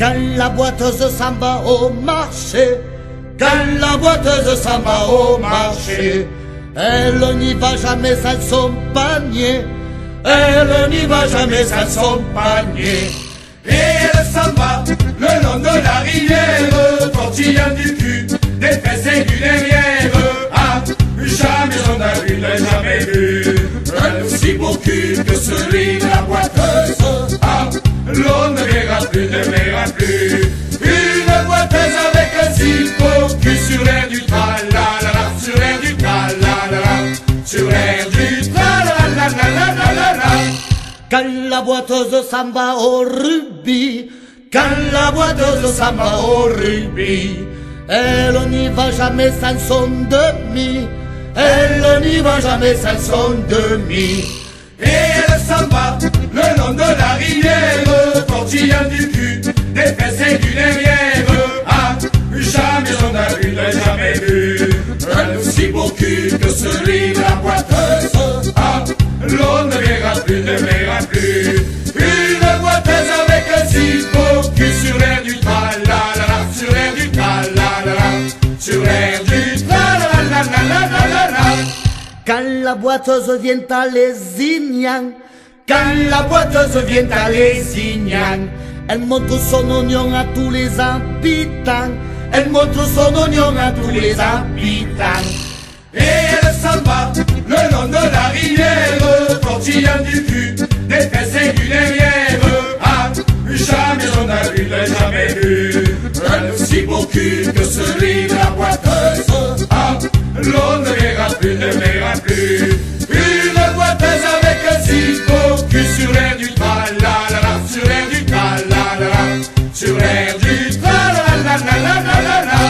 Quand la boiteuse s'en va au marché, quand la boiteuse s'en va au marché, elle n'y va jamais sans son panier, elle n'y va jamais sans son panier. Et elle s'en va le long de la rivière, tortillant du cul, des fesses et du derrière. Ah, jamais on a vu, n'a jamais vu un aussi beau cul que celui de la boiteuse. Ah, l'on ne verra plus, ne verra plus une boiteuse avec un si beau cul sur l'air du tra-la-la-la, sur l'air du tra-la-la-la, sur l'air du tra-la-la-la-la-la-la. Quand la boiteuse s'en va au rugby, quand la boiteuse s'en va au rugby, elle n'y va jamais sans son demi, elle n'y va jamais sans son demi. Et elle s'en va le long de la rivière, tortillant du cul, des fesses et du derrière. Ah, jamais on a vu, n'a jamais vu un aussi beau cul que celui de la boiteuse. Ah, l'on ne verra plus, ne verra plus une boiteuse avec un si beau cul sur l'air du tra-la-la-la, sur l'air du tra-la-la-la, sur l'air du tra-la-la-la-la-la-la. Quand la boiteuse vient à Lézignan, quand la boiteuse vient à Lézignan, elle montre son oignon à tous les habitants, elle montre son oignon à tous les habitants. Et elle s'en va le long de la rivière, tortillant du cul, des fesses et du derrière. Ah, jamais on a vu, n'a jamais vu un aussi beau cul que celui de la boiteuse. Ah, l'on ne verra plus, ne verra plus une boiteuse avec un si beau cul sur l'air du tra-la-la-la, sur l'air du tra-la-la-la, sur l'air du tra-la-la-la-la-la-la.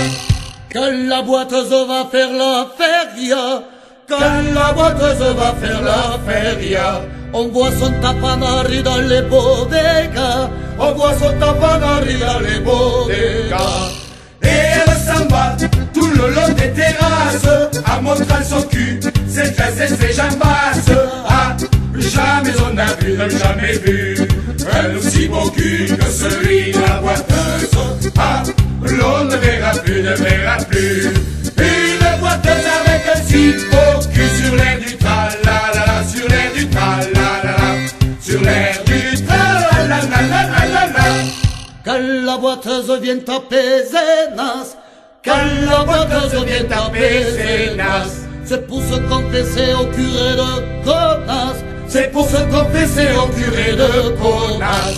Quand la boiteuse va faire la feria, quand la boiteuse va faire la feria, on voit son tapanari dans les bodegas, on voit son tapanari dans les bodegas. Et elle s'en va tout le long des terrasses, en montrant son cul, ses fesses et ses jambasses. Ah, jamais on a vu, n'a jamais vu un aussi beau cul que celui de la boiteuse. Ah, l'on ne verra plus, ne verra plus une boiteuse avec un si beau cul sur l'air du tra-la-la-la, sur l'air du tra-la-la-la, sur l'air du tra-la-la-la-la-la-la. Quand la boiteuse vient à Pézenas, quand la boiteuse vient à Pézenas, c'est pour se confesser au curé de Gonnas, c'est pour se confesser au curé de Gonnas.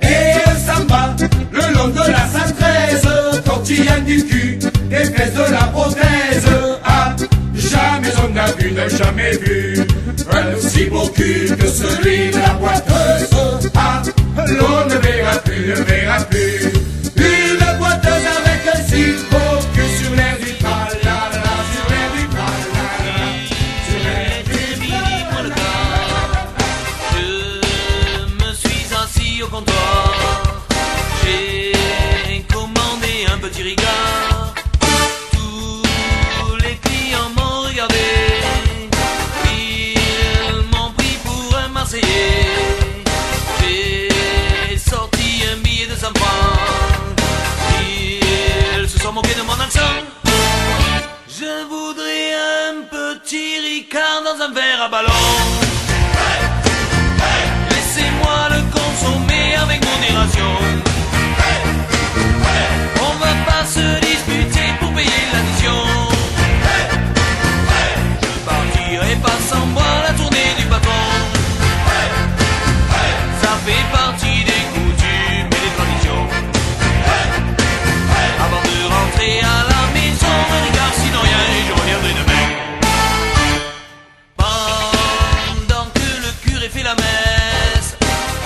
Et elle s'en va le long de la 113, tortillant du cul, des fesses de la prothèse. Ah, jamais on a vu, n'a jamais vu un aussi beau cul que celui de la boiteuse. Ah, l'on ne verra plus, ne verra plus une boiteuse avec un si beau cul sur l'air du tra-la-la, sur l'air du tra-la-la, sur l'air du tra-la-la. Je me suis assis au comptoir, j'ai commandé un petit ricard. Tous les clients m'ont regardé, ils m'ont pris pour un Marseillais. J'ai sorti un billet de 100 francs, ils se sont moqués de mon accent. Je voudrais un petit ricard dans un verre à ballon. Laissez-moi le consommer avec modération. On va pas se disputer pour payer l'addition. Je partirai pas sans moi la tournée du bâton. Ça fait partie des coutumes et des traditions. Avant de rentrer à la maison, un regard sinon rien et je reviendrai demain. Pendant que le curé fait la messe,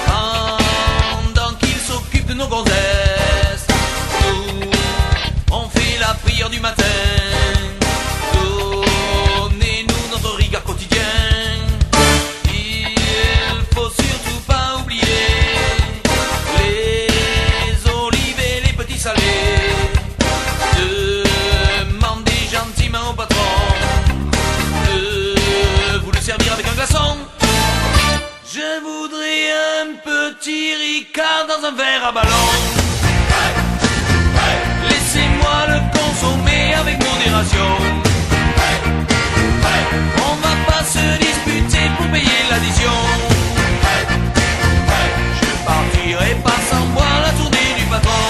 pendant qu'il s'occupe de nos gonzesses, nous, on fait la prière du matin. Donnez-nous notre ricard quotidien. Il faut surtout pas oublier les olives et les petits salés. Demandez gentiment au patron de vous le servir avec un glaçon. Je voudrais un petit ricard dans un verre à ballon. modération. On va pas se disputer pour payer l'addition. Je partirai pas sans boire la tournée du patron.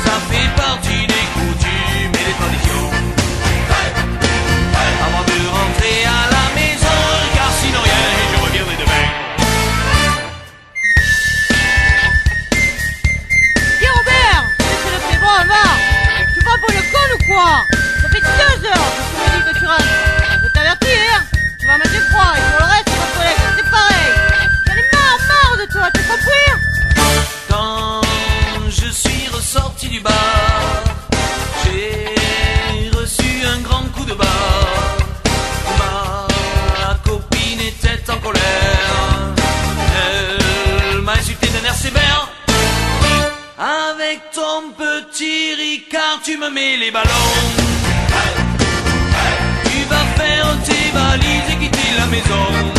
Ça fait partie des coutumes et des traditions. Avant de rentrer à la maison, car sinon rien et je reviendrai demain. Dis Robert, c'est le fait, bon, va. Tu vas pour le con ou quoi? Ça fait 2 heures que tu me dis que tu restes. Je t'avertis, hein. Tu vas manger froid et pour le reste, mon collègue, c'est pareil. J'en ai marre de toi, t'as compris? Quand je suis ressorti du bar, j'ai reçu un grand coup de barre. Ma copine était en colère. Elle m'a insulté d'un air sévère. Avec ton petit Ricard, tu me mets les ballons. Tu vas faire tes valises et quitter la maison.